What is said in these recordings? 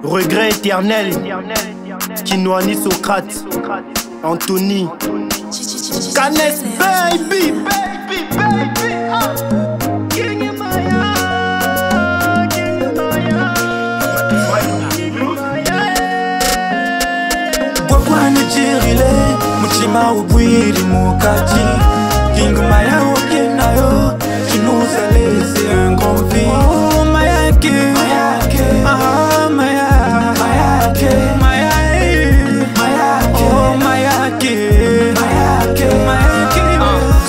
Regret éternel, Kinoani Socrate, Anthony, Canès, baby, baby, baby, King Maya, Pourquoi ne dirile, Muchima Ubwiri Mukati, King Maya Okinayo, tu nous as laissé un grand vide. Oh Mayake, Mayake, ah Mayake, Mayake, Mayake, oh Mayake, Mayake, Mayake.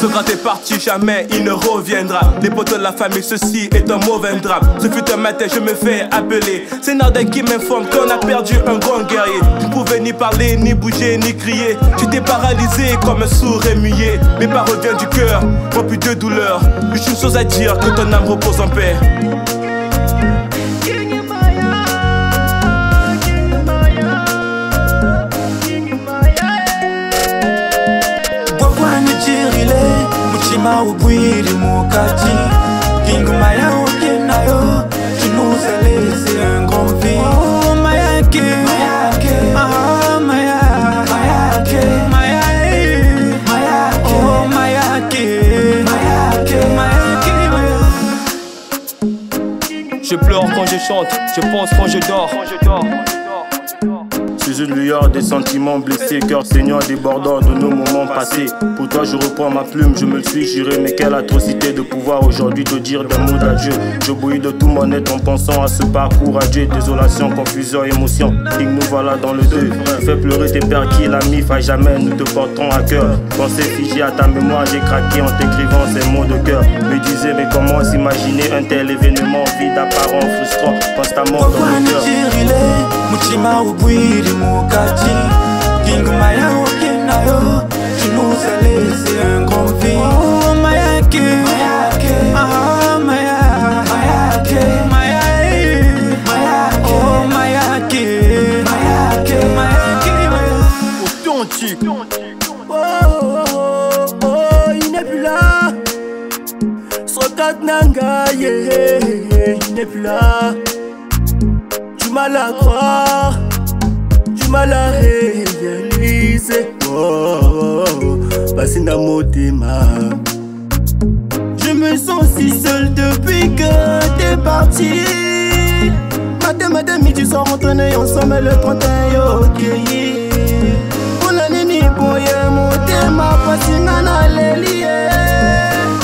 Socrate est parti, jamais il ne reviendra. Les potes de la famille, ceci est un mauvais drame. Ce fut un matin, je me fais appeler. C'est Nardin qui m'informe qu'on a perdu un grand guerrier. Tu ne pouvais ni parler, ni bouger, ni crier. J'étais paralysé comme un sourd et muet. Mes paroles viennent du cœur, rempli de douleur. Juste une chose à dire, que ton âme repose en paix. Muchima Ubwiri Mukati, King Maya Okinayo, tu nous as laissé un grand vide. Oh Mayake, Mayake, ah Mayake, Mayake, Mayake, oh Mayake, Mayake, Mayake. Je pleure quand je chante, je pense quand je dors. Sous une lueur des sentiments blessés, cœur saignant débordant de nos moments passés. Pour toi je reprends ma plume, je me le suis juré. Mais quelle atrocité de pouvoir aujourd'hui te dire des mots d'adieu. Je bouillis de tout mon être en pensant à ce parcours adieu. Désolation, confusion, émotion, et nous voilà dans le deuil. Tu fais pleurer tes pères qui la mif à jamais, nous te porterons à cœur. Pensée figée à ta mémoire, j'ai craqué en t'écrivant ces mots de cœur. Me disais mais comment s'imaginer un tel événement vide, apparent, frustrant, constamment dans le cœur. Muchima Ubwiri Mukati, King Maya Okinayo, tu nous as laissé un grand vide. Oh Mayake, Mayake, ah Mayake, Mayake, Mayake, oh Mayake, Mayake, Mayake. Tonti. Oh, oh, oh, oh, il n'est plus là. Socrate Nanga, yeah, il n'est plus là. Tu m'as la croire, tu m'as la réalisé. Oh, oh, oh, passé dans mon thème. Je me sens si seul depuis que t'es parti. Matin, midi, soir, on tournait ensemble le 31 ok. Pour l'année, ni pour y mon thème, passé dans l'allié.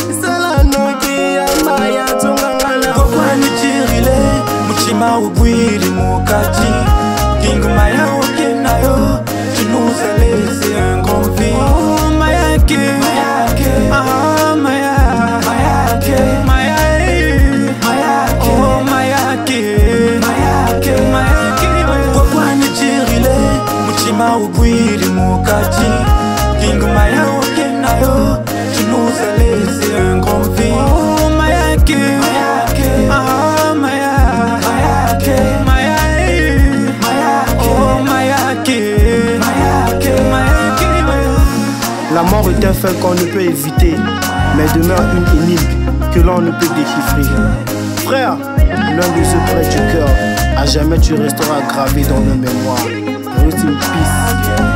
C'est la nuit qui a maïa, ton gangala. Pourquoi nous tirer? Muchima Ubwiri Mukati, King Maya Okinayo, tu nous as laissé un grand vide. Oh Mayake, Mayake, ah Mayake, Mayake, Mayake, oh Mayake, Mayake, Mayake. Pourquoi nous tirer? Muchima Ubwiri Mukati, King Maya Okinayo, tu nous as laissé un grand vide. Oh Mayake, Mayake, ah la mort est un fait qu'on ne peut éviter, mais demeure une énigme que l'on ne peut déchiffrer. Frère, l'un des secrets du cœur, à jamais tu resteras gravé dans nos mémoires. Reste in peace.